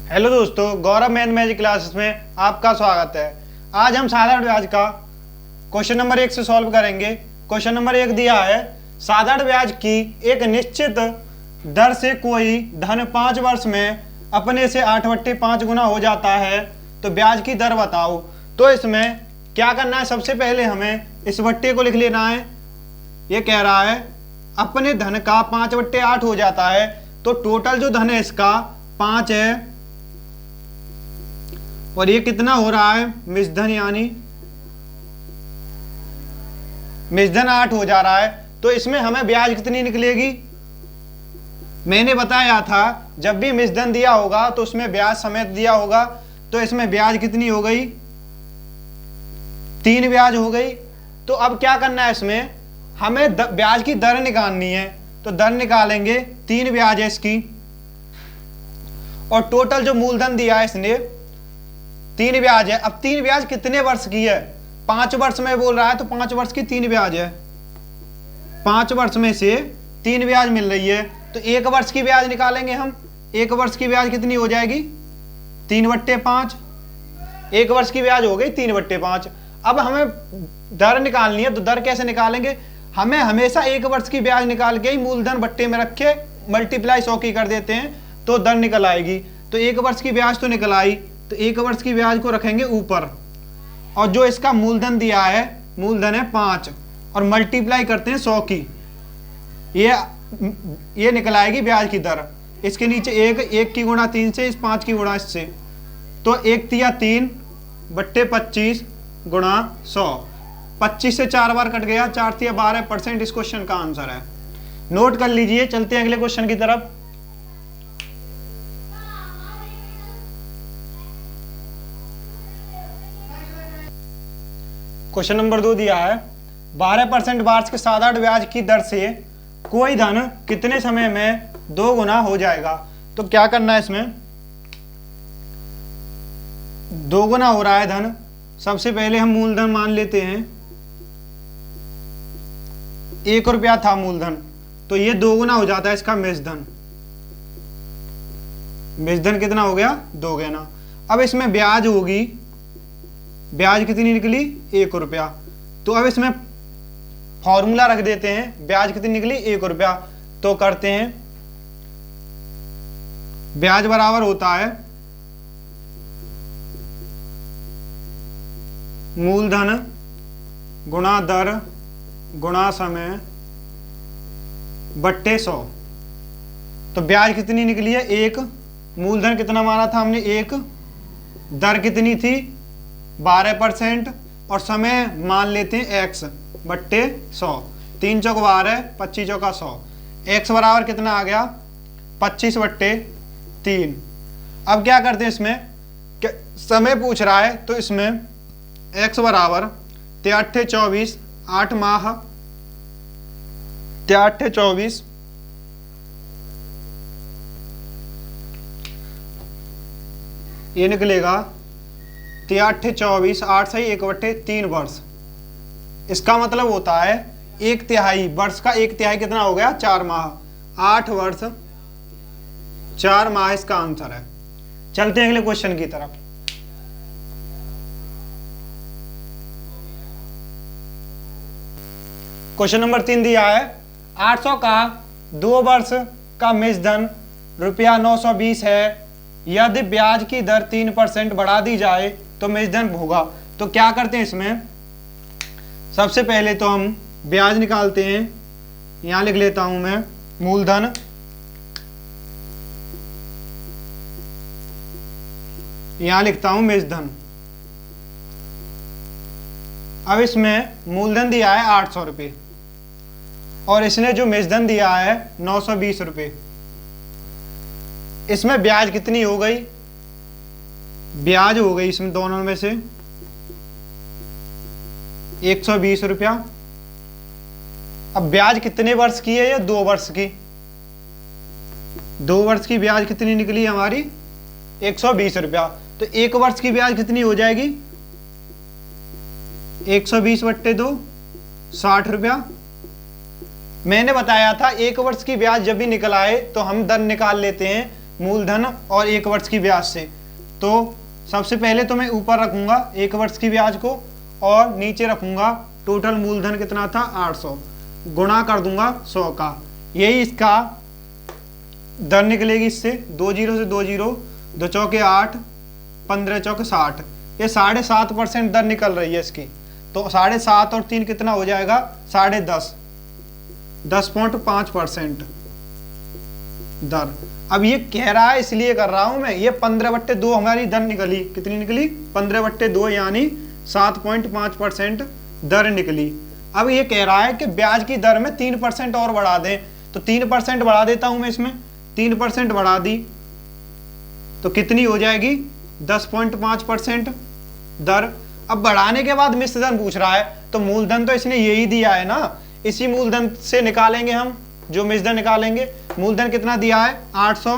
Hello दोस्तों, गौरव math magic classes में आपका स्वागत है। आज हम साधारण ब्याज का क्वेश्चन नंबर 1 से सॉल्व करेंगे। क्वेश्चन नंबर 1 दिया है, साधारण ब्याज की एक निश्चित दर से कोई धन 5 वर्ष में अपने से 8/5 गुना हो जाता है, तो ब्याज की दर बताओ। तो इसमें क्या करना है, सबसे पहले हमें इस बट्टे को लिख लेना है। ये कह रहा है अपने धन का 5/8 हो जाता है, तो टोटल जो धन है इसका 5 है और ये कितना हो रहा है मिश्रधन, यानी मिश्रधन 8 हो जा रहा है। तो इसमें हमें ब्याज कितनी निकलेगी, मैंने बताया था जब भी मिश्रधन दिया होगा तो उसमें ब्याज समेत दिया होगा। तो इसमें ब्याज कितनी हो गई, 3 ब्याज हो गई। तो अब क्या करना है, इसमें हमें ब्याज की दर निकालनी है। तो दर निकालेंगे, 3 ब्याज है इसकी और टोटल जो मूलधन दिया है इसने 3 ब्याज है। अब 3 ब्याज कितने वर्ष की है, 5 वर्ष में बोल रहा है, तो 5 वर्ष की 3 ब्याज है। 5 वर्ष में से 3 ब्याज मिल रही है, तो 1 वर्ष की ब्याज निकालेंगे हम। 1 वर्ष की ब्याज कितनी हो जाएगी, 3/5। 1 वर्ष की ब्याज हो गई 3/5। अब हमें दर निकालनी है, तो दर कैसे निकालेंगे, हमें हमेशा 1 वर्ष की ब्याज निकाल के ही मूलधन बट्टे में रख के मल्टीप्लाई 100 की कर देते हैं, तो दर निकल आएगी। तो 1 वर्ष की ब्याज तो निकल आई, तो 1 वर्ष की ब्याज को रखेंगे ऊपर, और जो इसका मूलधन दिया है, मूलधन है 5 और मल्टीप्लाई करते हैं 100 की, ये निकल आएगी ब्याज की दर। इसके नीचे 1 की गुणा 3 से, इस 5 की गुणा इससे, तो 1 तिया 3/25 गुणा 100। 25 से 4 बार कट गया, 4 तिया 12% इस क्वेश्चन का आंसर है। नोट कर लीजिए, चलते हैं अगले क्वेश्चन की तरफ। क्वेश्चन नंबर 2 दिया है, 12% वार्षिक साधारण ब्याज की दर से कोई धन कितने समय में 2 गुना हो जाएगा। तो क्या करना है, इसमें 2 गुना हो रहा है धन। सबसे पहले हम मूलधन मान लेते हैं, 1 रुपया था मूलधन, तो ये 2 गुना हो जाता है इसका मिश्रधन। मिश्रधन कितना हो गया, 2 गुना। अब इसमें ब्याज होगी, ब्याज कितनी निकली, 1 रुपया। तो अब इसमें फॉर्मूला रख देते हैं, ब्याज कितनी निकली, 1 रुपया। तो करते हैं, ब्याज बराबर होता है मूलधन गुणा दर गुणा समय बट्टे 100। तो ब्याज कितनी निकली है, 1। मूलधन कितना माना था हमने, 1। दर कितनी थी, 12%, और समय मान लेते हैं x बट्टे 100। 3 चौक 12, 25 चौका 100। x बराबर कितना आ गया, 25/3। अब क्या करते हैं, इसमें समय पूछ रहा है, तो इसमें x बराबर 23/24, 8 माह 23/24, ये निकलेगा 23/24, 8 से 1/3 वर्ष। इसका मतलब होता है 1/3 वर्ष का 1/3 कितना हो गया, 4 माह। 8 वर्ष 4 माह इसका आंसर है। चलते हैं अगले क्वेश्चन की तरफ। क्वेश्चन नंबर 3 दिया है, 800 का 2 वर्ष का मिश्रधन ₹920 है। यदि ब्याज की दर 3% बढ़ा दी जाए तो मिश्रधन होगा। तो क्या करते हैं, इसमें सबसे पहले तो हम ब्याज निकालते हैं। यहां लिख लेता हूं मैं मूलधन, यहां लिखता हूं मिश्रधन। अब इसमें मूलधन दिया है 800 रुपये और इसने जो मिश्रधन दिया है 920 रुपये। इसमें ब्याज कितनी हो गई, ब्याज हो गई इसमें दोनों में से 120 रुपया। अब ब्याज कितने वर्ष की है, ये 2 वर्ष की। 2 वर्ष की ब्याज कितनी निकली हमारी, 120 रुपया। तो 1 वर्ष की ब्याज कितनी हो जाएगी, 120/2, 60 रुपया। मैंने बताया था 1 वर्ष की ब्याज जब भी निकल आए तो हम दर निकाल लेते हैं मूलधन और 1 वर्ष की ब्याज से। तो सबसे पहले तो मैं ऊपर रखूंगा 1 वर्ष की ब्याज को और नीचे रखूंगा टोटल मूलधन कितना था 800, गुणा कर दूंगा 100 का, यही इसका दर निकलेगी। इससे 2 जीरो से 2 जीरो, 2 चौके 8, 15 चौके 60, ये 7.5% दर निकल रही है इसकी। तो 7.5 और 3 कितना हो जाएगा 10.5, 10.5% दर। अब ये कह रहा है इसलिए कर रहा हूं मैं, ये 15/2 हमारी दर निकली, कितनी निकली 15/2 यानी 7.5% दर निकली। अब ये कह रहा है कि ब्याज की दर में 3% और बढ़ा दें, तो 3% बढ़ा देता हूं मैं इसमें, 3% बढ़ा दी तो कितनी हो जाएगी 10.5% दर। अब बढ़ाने के बाद मिश्र धन पूछ रहा है, तो मूलधन तो इसने यही दिया है ना, इसी मूलधन से निकालेंगे हम, जो मिश्र धन निकालेंगे। मूलधन कितना दिया है 800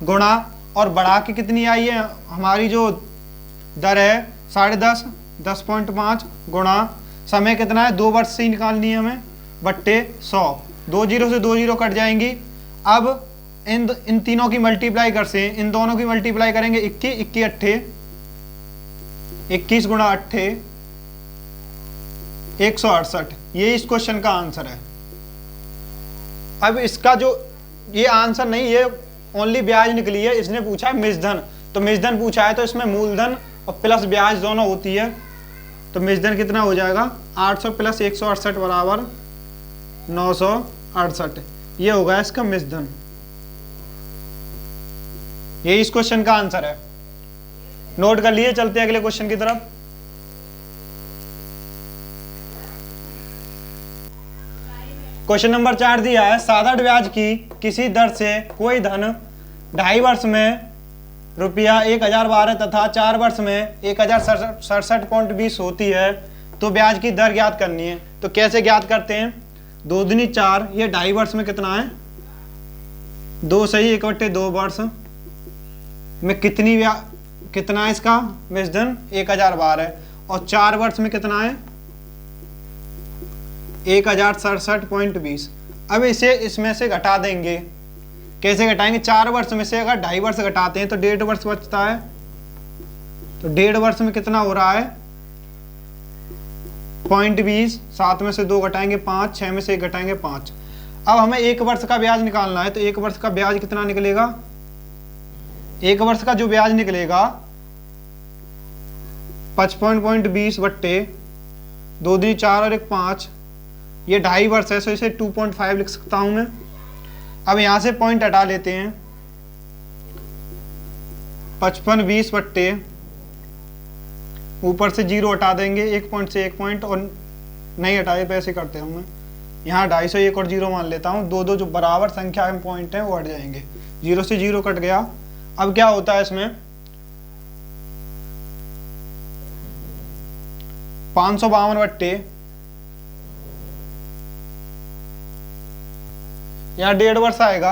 गुणा, और बढ़ा के कितनी आई है हमारी जो दर है 10.5, 10.5 गुणा समय कितना है 2 वर्ष से ही निकालनी है हमें, बट्टे 100। 2 जीरो से 2 जीरो कट जाएंगी। अब इन तीनों की मल्टीप्लाई कर से इन दोनों की मल्टीप्लाई करेंगे 21, 21 अट्ठे 21 गुणा 8 168, ये इस क्वेश्चन का आंसर है। अब इसका जो ये आंसर नहीं, ये ओनली ब्याज निकली है, इसने पूछा है मिश्रधन, तो मिश्रधन पूछा है तो इसमें मूलधन और प्लस ब्याज दोनों होती है। तो मिश्रधन कितना हो जाएगा 800 प्लस 168 बराबर 968, ये होगा इसका मिश्रधन। ये इस क्वेश्चन का आंसर है, नोट कर लिए। चलते हैं अगले क्वेश्चन की तरफ। क्वेश्चन नंबर 4 दिया है, साधारण ब्याज की किसी दर से कोई धन 2.5 वर्ष में रुपया 1012 तथा 4 वर्ष में 1067.20 होती है, तो ब्याज की दर ज्ञात करनी है। तो कैसे ज्ञात करते हैं, 2 दूनी 4, ये 2.5 वर्ष में कितना है 2 सही 1/2 वर्ष में कितना है इसका मिश्रधन 1012, और 4 वर्ष में कितना है 1067.20। अब इसे इसमें से घटा देंगे, कैसे घटाएंगे, 4 वर्ष में से अगर 2.5 वर्ष घटाते हैं तो 1.5 वर्ष बचता है, तो 1.5 वर्ष में कितना हो रहा है 0.20, 7 में से 2 घटाएंगे 5, 6 में से 1 घटाएंगे 5। अब हमें 1 वर्ष का ब्याज निकालना है, तो 1 वर्ष का ब्याज कितना निकलेगा, 1 वर्ष का जो ब्याज निकलेगा 55.20 बट्टे 2 दूनी 4 और 1 5, ये 2.5 वर्ष है, तो इसे 2.5 लिख सकता हूं मैं। अब यहां से पॉइंट हटा लेते हैं, 55-20 बट्टे ऊपर से 0 हटा देंगे, 1 पॉइंट से 1 पॉइंट, और नहीं हटाए पैसे करते हैं हम। यहाँ 250 1 और 0 मान लेता हूँ, 2 जो बराबर संख्या में पॉइंट है वो हट जाएंगे, 0 से 0 कट गया। अब क्या होता है इसमें 552 बट्टे यहाँ 1.5 वर्ष आएगा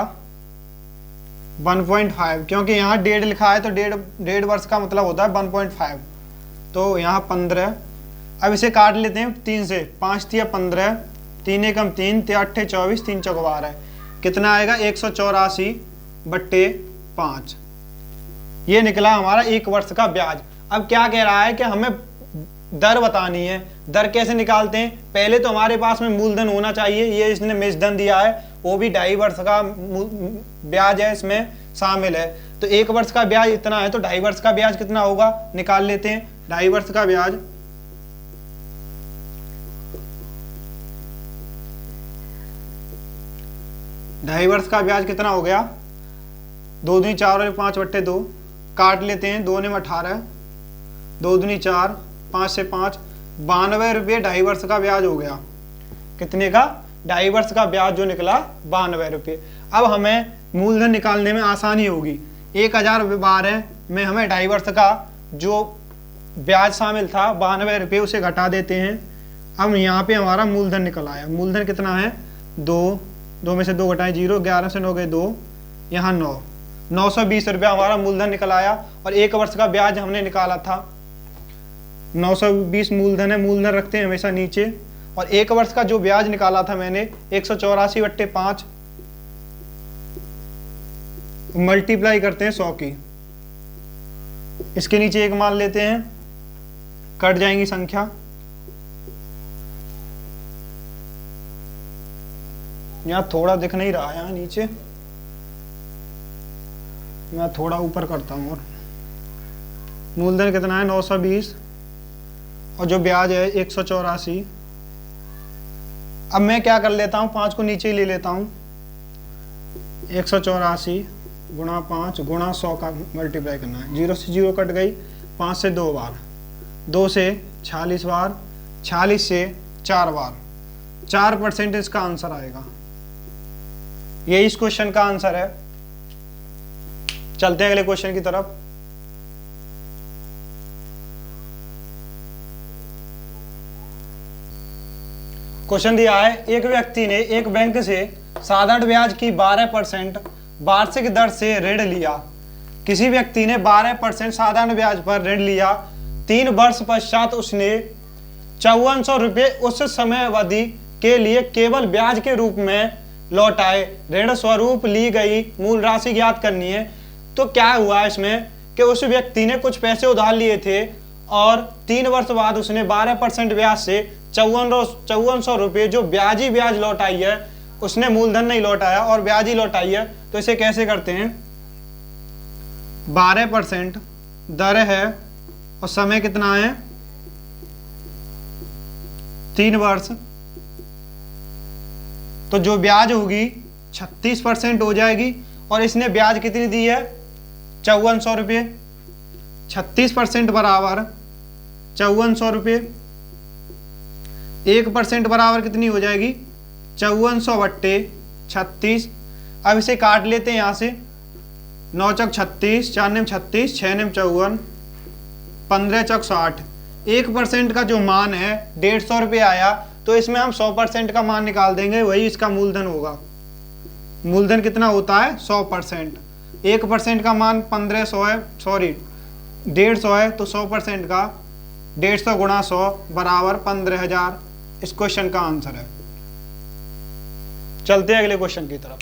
1.5, क्योंकि यहाँ 1.5 लिखा है तो 1.5 वर्ष का मतलब होता है 1.5, तो यहाँ 15। अब इसे काट लेते हैं 3 से, 5 तिया 15, 3 एकम 3, 3 अट्ठे 24, 3 चौक 12, कितना आएगा 184 बट्टे 5, ये निकला हमारा 1 वर्ष का ब्याज। अब क्या कह रहा है कि हमें दर बतानी है। दर कैसे निकालते हैं, पहले तो हमारे पास में मूलधन होना चाहिए, ये इसने मिश्रधन दिया है, वो भी 2.5 वर्ष का ब्याज है इसमें शामिल है। तो 1 वर्ष का ब्याज इतना है, तो 2.5 वर्ष का ब्याज कितना होगा निकाल लेते हैं। 2.5 वर्ष का ब्याज 2.5 वर्ष का ब्याज कितना हो गया 2 दूनी 4 और 5 बट्टे 2, काट लेते हैं, 2 ने 18, 2 दूनी 4, 5 से 5, 92 रुपये 2.5 वर्ष का ब्याज हो गया। कितने का 2.5 वर्ष का ब्याज जो निकला 92 रुपये। अब हमें मूलधन निकालने में आसानी होगी। 1012 में हमें 2.5 वर्ष का जो ब्याज शामिल था 92 रुपये, उसे घटा देते हैं। अब यहाँ पे हमारा मूलधन निकल आया। मूलधन कितना है 2 में से 2 घटाएं 0, 11 से 9 गए 2, यहाँ 920 रुपया हमारा मूलधन निकल आया। और 1 वर्ष का ब्याज हमने निकाला था 920 मूलधन है, मूलधन रखते हैं हमेशा नीचे। और 1 वर्ष का जो ब्याज निकाला था मैंने 184 बट्टे 5, मल्टीप्लाई करते हैं 100 की। इसके नीचे 1 मान लेते हैं, कट जाएंगी संख्या। यहां थोड़ा दिख नहीं रहा है, यहाँ नीचे मैं थोड़ा ऊपर करता हूँ। और मूलधन कितना है 920 और जो ब्याज है 184। अब मैं क्या कर लेता हूँ, 5 को नीचे ही ले लेता हूँ। 184 गुणा 5 गुणा 100 का मल्टीप्लाई करना है। 0 से 0 कट गई, 5 से 2 बार, 2 से 46 बार, 46 से 4 बार, 4% इसका आंसर आएगा। यही इस क्वेश्चन का आंसर है। चलते हैं अगले क्वेश्चन की तरफ। क्वेश्चन दिया है, एक व्यक्ति ने एक बैंक से साधारण ब्याज की 12% वार्षिक दर से ऋण लिया। किसी व्यक्ति ने 12% साधारण ब्याज पर ऋण लिया। 3 वर्ष पश्चात उसने 5400 रुपये उस समय अवधि के लिए केवल ब्याज के रूप में लौटाए। ऋण स्वरूप ली गई मूल राशि ज्ञात करनी है। तो क्या हुआ इसमें कि उस व्यक्ति ने कुछ पैसे उधार लिए थे और 3 वर्ष बाद उसने 12% ब्याज से 5400 रुपये जो ब्याजी ब्याज लौटाई है, उसने मूलधन नहीं लौटाया और ब्याज ही लौटाई है। तो इसे कैसे करते हैं, 12% दर है और समय कितना है 3 वर्ष, तो जो ब्याज होगी 36% हो जाएगी। और इसने ब्याज कितनी दी है 5400 रुपये। 36% बराबर 5400 रुपये। 1% बराबर कितनी हो जाएगी 5400 बट्टे 36। अब इसे काट लेते हैं यहाँ से, 9 चौक 36, 4 नेम 36, 6 नेम 54, 15 चौक 60। 1% का जो मान है 150 रुपये आया, तो इसमें हम 100% का मान निकाल देंगे, वही इसका मूलधन होगा। मूलधन कितना होता है 100%। 1% का मान 1500 है, सॉरी 150 है, तो 100% का 150 गुणा 100 बराबर 15000 इस क्वेश्चन का आंसर है। चलते हैं अगले क्वेश्चन की तरफ।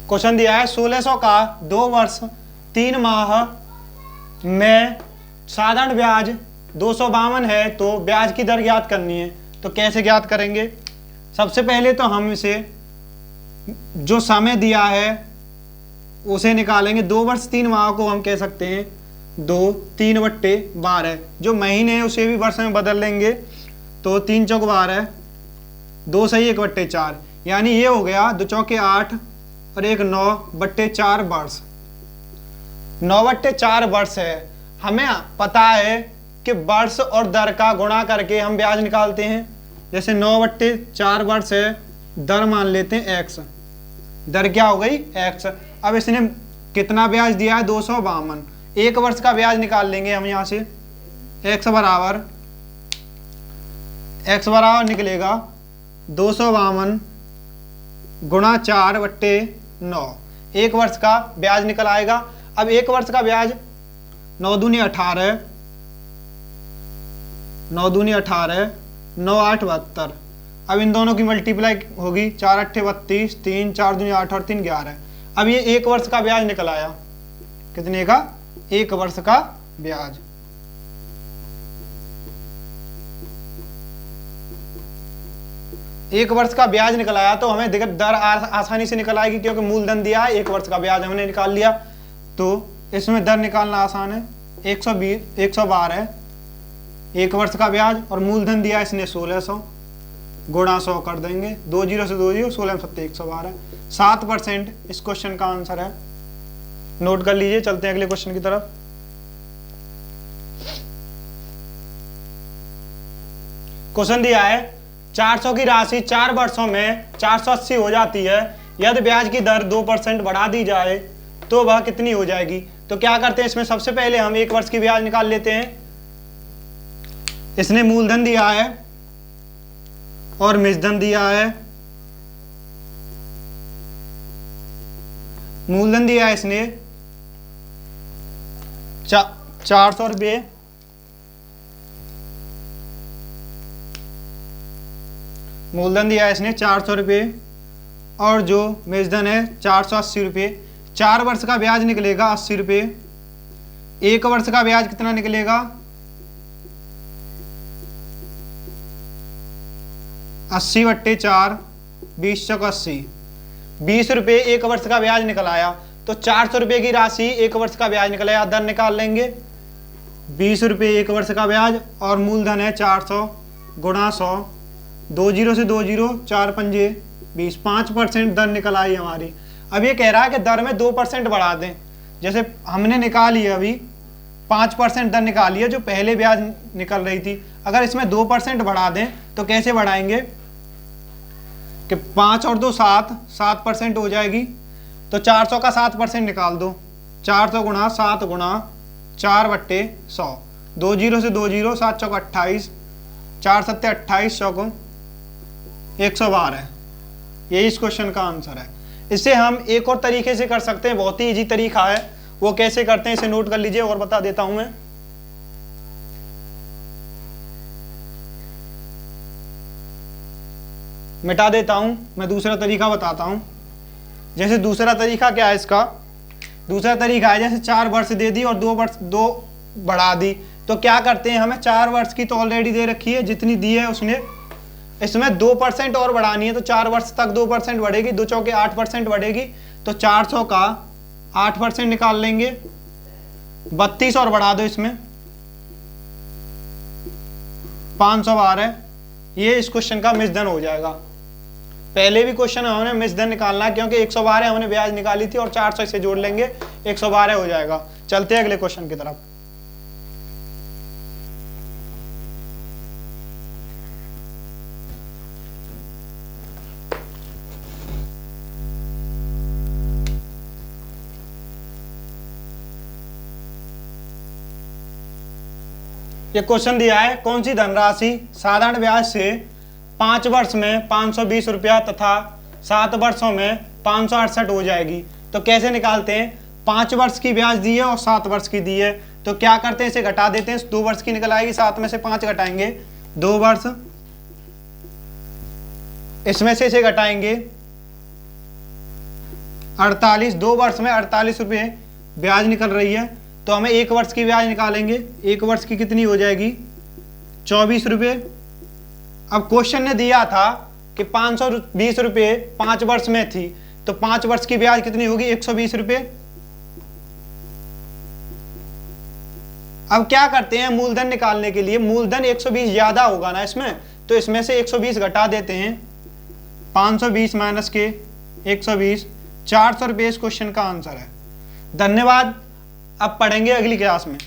क्वेश्चन दिया है 1600 का 2 वर्ष 3 माह में साधारण ब्याज 252 है, तो ब्याज की दर ज्ञात करनी है। तो कैसे ज्ञात करेंगे, सबसे पहले तो हम इसे जो समय दिया है उसे निकालेंगे। 2 वर्ष 3 माह को हम कह सकते हैं 2 3 बट्टे 12। जो महीने है उसे भी वर्ष में बदल लेंगे, तो 3 चौक 12, 2 सही 1 बट्टे 4, यानी ये हो गया 2 चौके 8 और 1 9 बट्टे 4 वर्ष। 9 बट्टे 4 वर्ष है। हमें पता है कि वर्ष और दर का गुणा करके हम ब्याज निकालते हैं। जैसे 9 बट्टे 4 वर्ष है, दर मान लेते हैं x, दर क्या हो गई x। अब इसने कितना ब्याज दिया है 252, 1 वर्ष का ब्याज निकाल लेंगे हम यहाँ से। x बराबर निकलेगा 252 गुणा 4 बट्टे 9, 1 वर्ष का ब्याज निकल आएगा। अब 1 वर्ष का ब्याज 9 दूनी 18, 9 दूनी 18, 9 8 72। अब इन दोनों की मल्टीप्लाई होगी, 4 8 32, 3 4 दूनी 8 और 3 11। अब ये 1 वर्ष का ब्याज निकल आया। कितने का 1 वर्ष का ब्याज। एक वर्ष का ब्याज निकल आया, तो हमें दर आसानी से निकल आएगी, क्योंकि मूलधन दिया है, 1 वर्ष का ब्याज हमने निकाल लिया, तो इसमें दर निकालना आसान है। 112 1 वर्ष का ब्याज और मूलधन दिया इसने 1600, गुणा 100 कर देंगे, 2 0 से 2 0, 16 7 112, 7% इस क्वेश्चन का आंसर है। नोट कर लीजिए। चलते हैं अगले क्वेश्चन की तरफ। क्वेश्चन दिया है 400 की राशि 4 वर्षों में 480 हो जाती है। यदि ब्याज की दर 2% बढ़ा दी जाए तो वह कितनी हो जाएगी। तो क्या करते हैं, इसमें सबसे पहले हम 1 वर्ष की ब्याज निकाल लेते हैं। इसने मूलधन दिया है और मिश्रधन दिया है। मूलधन दिया है इसने 400 रुपये मूलधन दिया है इसने 400 रुपये, और जो मेजधन है 480 रुपये। 4 वर्ष का ब्याज निकलेगा 80 रुपये। 1 वर्ष का ब्याज कितना निकलेगा 80 बट्टे 4, 20 चौक 80, 20 रुपये 1 वर्ष का ब्याज निकल आया। तो 400 रुपये की राशि 1 वर्ष का ब्याज निकल आया, दर निकाल लेंगे। 20 रुपये 1 वर्ष का ब्याज और मूलधन है 400 गुणा 100, 2 जीरो से 2 जीरो, 4 पंजे 20, 5% दर निकल आई हमारी। अब ये कह रहा है कि दर में 2% बढ़ा दें। जैसे हमने निकाली है अभी 5% दर निकाली है जो पहले ब्याज निकल रही थी, अगर इसमें 2% बढ़ा दें तो कैसे बढ़ाएंगे कि 5 और 2 7, 7% हो जाएगी। तो 400 का 7% निकाल दो, 400 गुणा 7 गुणा 4 बट्टे 100, 2 जीरो से 2 जीरो, 7 चौक 28, 4 सत्ते 28, चौको 112। यही इस क्वेश्चन का आंसर है। इसे हम एक और तरीके से कर सकते हैं, बहुत ही इजी तरीका है। वो कैसे करते हैं इसे नोट कर लीजिए और बता देता हूं मैं। मिटा देता हूं, मैं दूसरा तरीका बताता हूं। जैसे दूसरा तरीका क्या है इसका, दूसरा तरीका है जैसे 4 वर्ष दे दी और 2 बढ़ा दी। तो क्या करते हैं, हमें 4 वर्ष की तो ऑलरेडी दे रखी है, जितनी दी है उसने, इसमें 2% और बढ़ानी है। तो 4 वर्ष तक 2% बढ़ेगी, 2 चौके 8% बढ़ेगी। तो 400 का 8% निकाल लेंगे, 32 और बढ़ा दो इसमें, 512। ये इस क्वेश्चन का मिसधन हो जाएगा। पहले भी क्वेश्चन हमने मिसधन निकालना है क्योंकि 112 हमने ब्याज निकाली थी और 400 इसे जोड़ लेंगे, 112 हो जाएगा। चलते हैं अगले क्वेश्चन की तरफ। ये क्वेश्चन दिया है, कौन सी धनराशि साधारण ब्याज से 5 वर्ष में 520 रुपया तथा 7 वर्षों में 568 हो जाएगी। तो कैसे निकालते हैं, 5 वर्ष की ब्याज दी है और 7 वर्ष की दी है। तो क्या करते हैं, इसे घटा देते हैं, 2 वर्ष की निकल आएगी, 7 में से 5 घटाएंगे, 2 वर्ष, इसमें से इसे घटाएंगे 48, 2 वर्ष में 48 रुपये ब्याज निकल रही है। तो हमें 1 वर्ष की ब्याज निकालेंगे, 1 वर्ष की कितनी हो जाएगी 24 रुपये। अब क्वेश्चन ने दिया था कि 520 रुपये 5 वर्ष में थी, तो 5 वर्ष की ब्याज कितनी होगी 120 रुपये। अब क्या करते हैं, मूलधन निकालने के लिए, मूलधन 120 ज्यादा होगा ना इसमें, तो इसमें से 120 घटा देते हैं, 520 माइनस के 120, 400 रुपये इस क्वेश्चन का आंसर है। धन्यवाद, अब पढ़ेंगे अगली क्लास में।